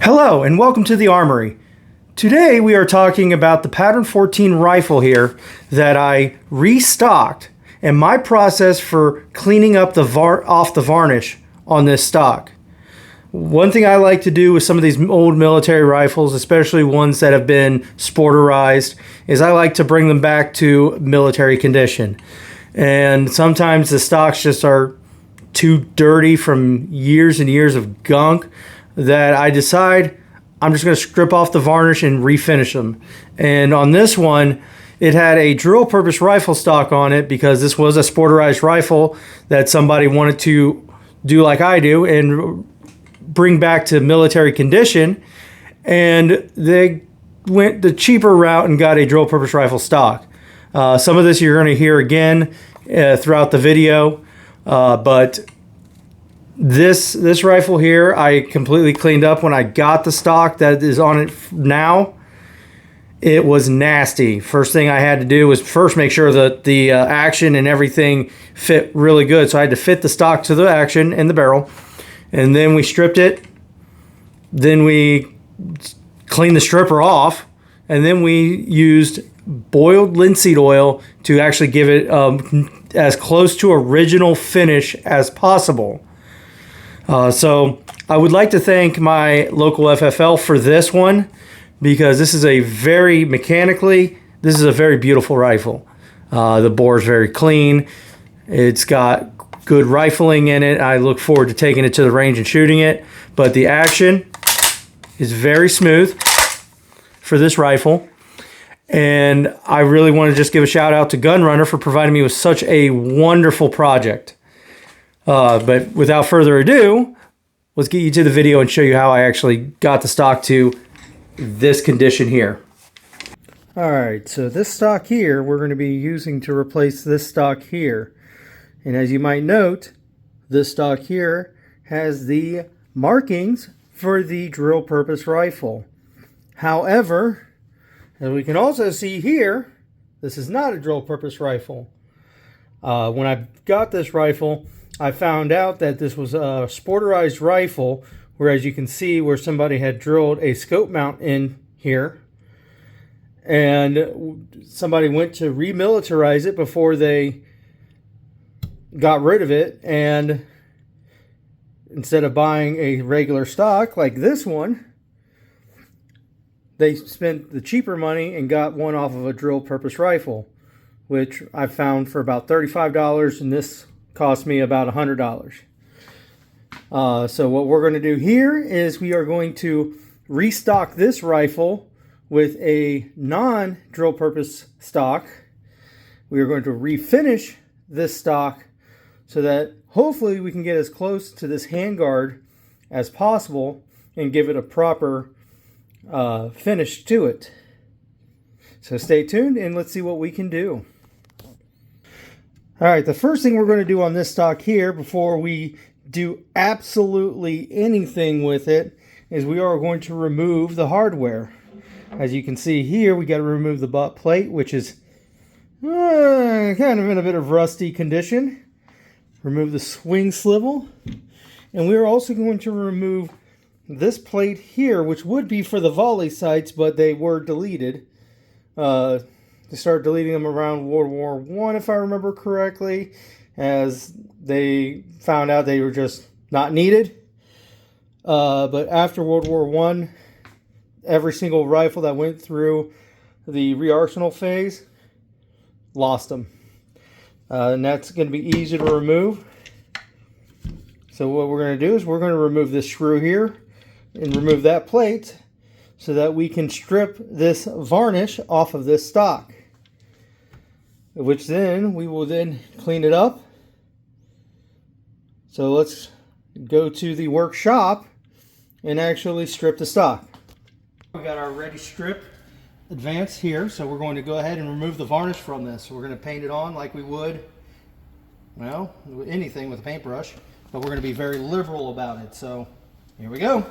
Hello and welcome to the Armory. Today we are talking about the Pattern 14 rifle here that I restocked and my process for cleaning up off the varnish on this stock. One thing I like to do with some of these old military rifles, especially ones that have been sporterized, is I like to bring them back to military condition. And sometimes the stocks just are too dirty from years and years of gunk that I decide I'm just going to strip off the varnish and refinish them. And on this one, it had a drill purpose rifle stock on it because this was a sporterized rifle that somebody wanted to do like I do and bring back to military condition. And they went the cheaper route and got a drill purpose rifle stock. Some of this you're going to hear again throughout the video, but this rifle here I completely cleaned up when I got the stock that is on it now. It was nasty. First thing I had to do was first make sure that the action and everything fit really good. So I had to fit the stock to the action and the barrel, and then we stripped it. Then we cleaned the stripper off, and then we used boiled linseed oil to actually give it as close to original finish as possible. So I would like to thank my local FFL for this one because this is a very this is a very beautiful rifle. The bore is very clean. It's got good rifling in it. I look forward to taking it to the range and shooting it, but the action is very smooth for this rifle. And I really want to just give a shout out to Gunrunner for providing me with such a wonderful project. But without further ado, let's get you to the video and show you how I actually got the stock to this condition here. Alright, so this stock here we're going to be using to replace this stock here. And as you might note, this stock here has the markings for the drill purpose rifle. However, as we can also see here, this is not a drill purpose rifle. When I got this rifle, I found out that this was a sporterized rifle, whereas you can see where somebody had drilled a scope mount in here, and somebody went to remilitarize it before they got rid of it, and instead of buying a regular stock like this one, they spent the cheaper money and got one off of a drill purpose rifle, which I found for about $35, and this cost me about $100. So what we're going to do here is we are going to restock this rifle with a non-drill purpose stock. We are going to refinish this stock so that hopefully we can get as close to this handguard as possible and give it a proper finish to it. So stay tuned and let's see what we can do. Alright, the first thing we're going to do on this stock here before we do absolutely anything with it is we are going to remove the hardware. As you can see here, we got to remove the butt plate, which is kind of in a bit of rusty condition. Remove the swing swivel. And we're also going to remove this plate here, which would be for the volley sights, but they were deleted. They started deleting them around World War I, if I remember correctly, as they found out they were just not needed. But after World War I, every single rifle that went through the re-arsenal phase lost them. And that's going to be easy to remove. So what we're going to do is we're going to remove this screw here and remove that plate so that we can strip this varnish off of this stock, which then we will then clean it up. So let's go to the workshop and actually strip the stock. We got our ready strip advance here, so we're going to go ahead and remove the varnish from this. So we're going to paint it on like we would, well, anything with a paintbrush, but we're going to be very liberal about it. So here we go.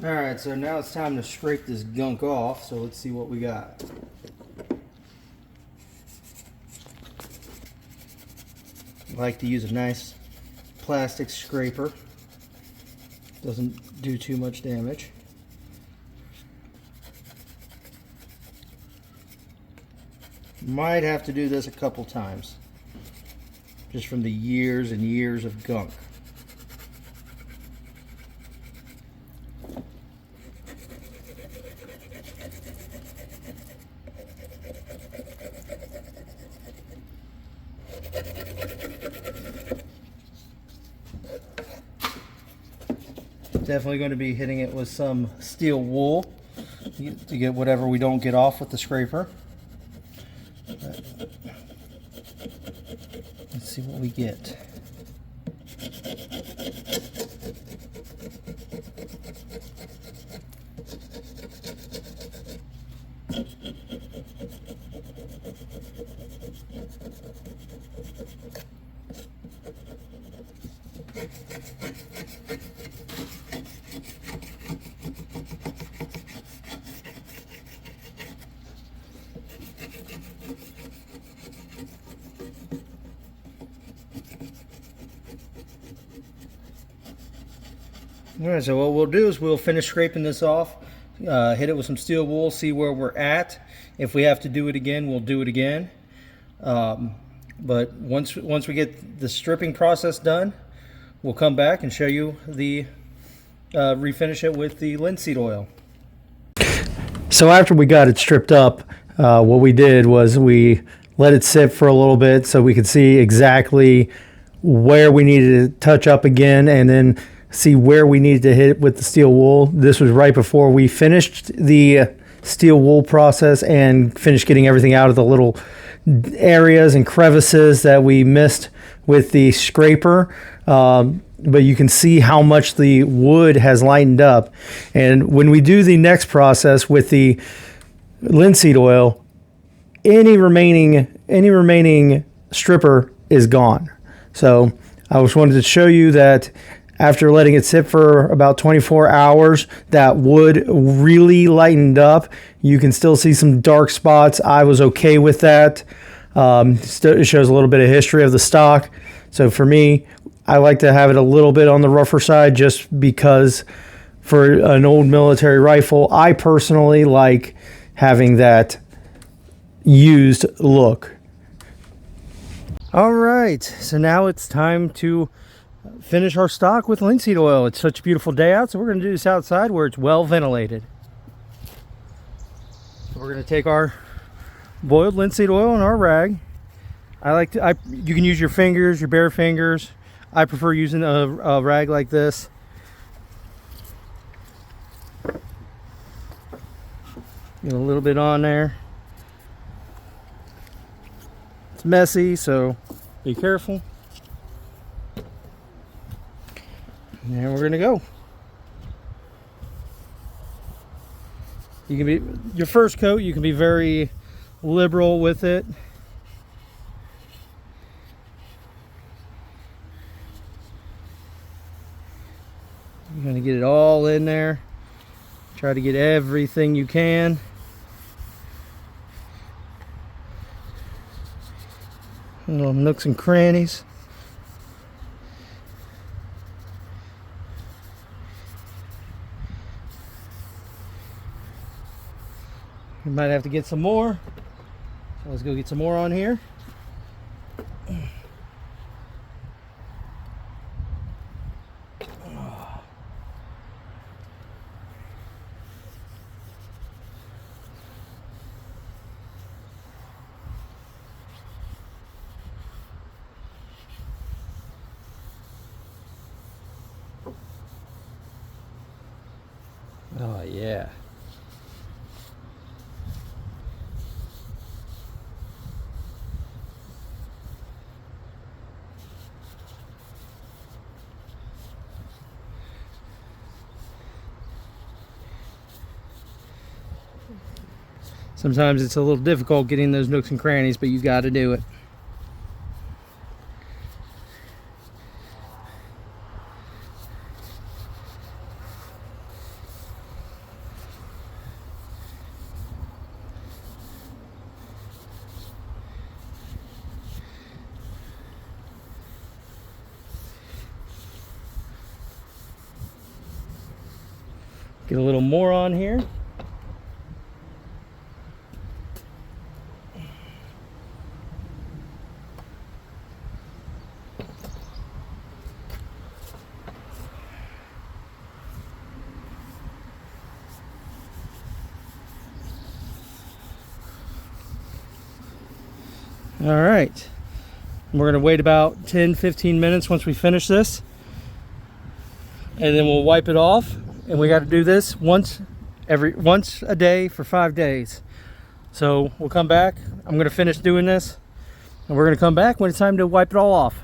Alright, so now it's time to scrape this gunk off, so let's see what we got. I like to use a nice plastic scraper. Doesn't do too much damage. Might have to do this a couple times, just from the years and years of gunk. Definitely going to be hitting it with some steel wool to get whatever we don't get off with the scraper. Let's see what we get. Alright, so what we'll do is we'll finish scraping this off, hit it with some steel wool, see where we're at. If we have to do it again, we'll do it again. But once we get the stripping process done, we'll come back and show you the refinish it with the linseed oil. So after we got it stripped up, what we did was we let it sit for a little bit so we could see exactly where we needed to touch up again, and then see where we needed to hit it with the steel wool. This was right before we finished the steel wool process and finished getting everything out of the little areas and crevices that we missed with the scraper. But you can see how much the wood has lightened up. And when we do the next process with the linseed oil, any remaining stripper is gone. So I just wanted to show you that after letting it sit for about 24 hours, that wood really lightened up. You can still see some dark spots. I was okay with that. It shows a little bit of history of the stock. So for me, I like to have it a little bit on the rougher side just because for an old military rifle, I personally like having that used look. All right, so now it's time to finish our stock with linseed oil. It's such a beautiful day out, so we're going to do this outside where it's well ventilated. So we're going to take our boiled linseed oil in our rag. You can use your fingers, your bare fingers. I prefer using a rag like this. Get a little bit on there. It's messy, so be careful. And we're gonna go. You can be your first coat. You can be very liberal with it. You're gonna get it all in there. Try to get everything you can. Little nooks and crannies. We might have to get some more. So let's go get some more on here. Oh yeah. Sometimes it's a little difficult getting those nooks and crannies, but you've got to do it. Get a little more on here. All right, we're gonna wait about 10-15 minutes once we finish this, and then we'll wipe it off. And we got to do this once a day for 5 days. So we'll come back. I'm gonna finish doing this, and we're gonna come back when it's time to wipe it all off.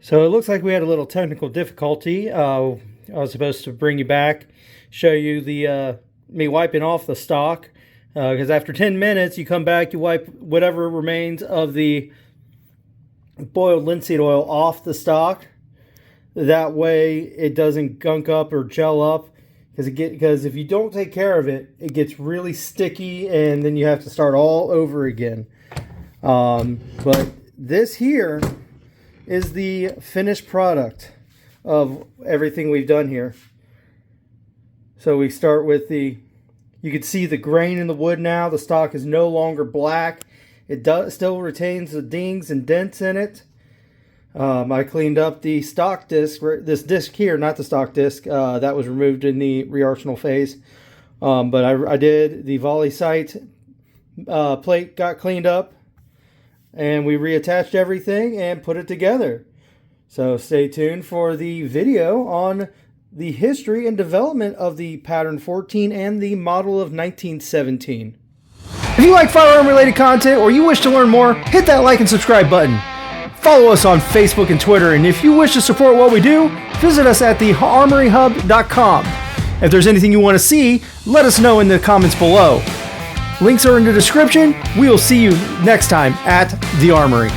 So it looks like we had a little technical difficulty. I was supposed to bring you back, show you the me wiping off the stock, because after 10 minutes you come back, you wipe whatever remains of the boiled linseed oil off the stock. That way it doesn't gunk up or gel up, because if you don't take care of it, it gets really sticky and then you have to start all over again. But this here is the finished product of everything we've done here. So we start with you can see the grain in the wood now. The stock is no longer black. It still retains the dings and dents in it. I cleaned up the stock disc, this disc here, not the stock disc, that was removed in the re-arsenal phase. But I did the volley sight plate, got cleaned up, and we reattached everything and put it together. So stay tuned for the video on the history and development of the Pattern 14 and the model of 1917. If you like firearm related content or you wish to learn more, hit that like and subscribe button. Follow us on Facebook and Twitter, and if you wish to support what we do, visit us at thearmoryhub.com. If there's anything you want to see, let us know in the comments below. Links are in the description. We will see you next time at the Armory.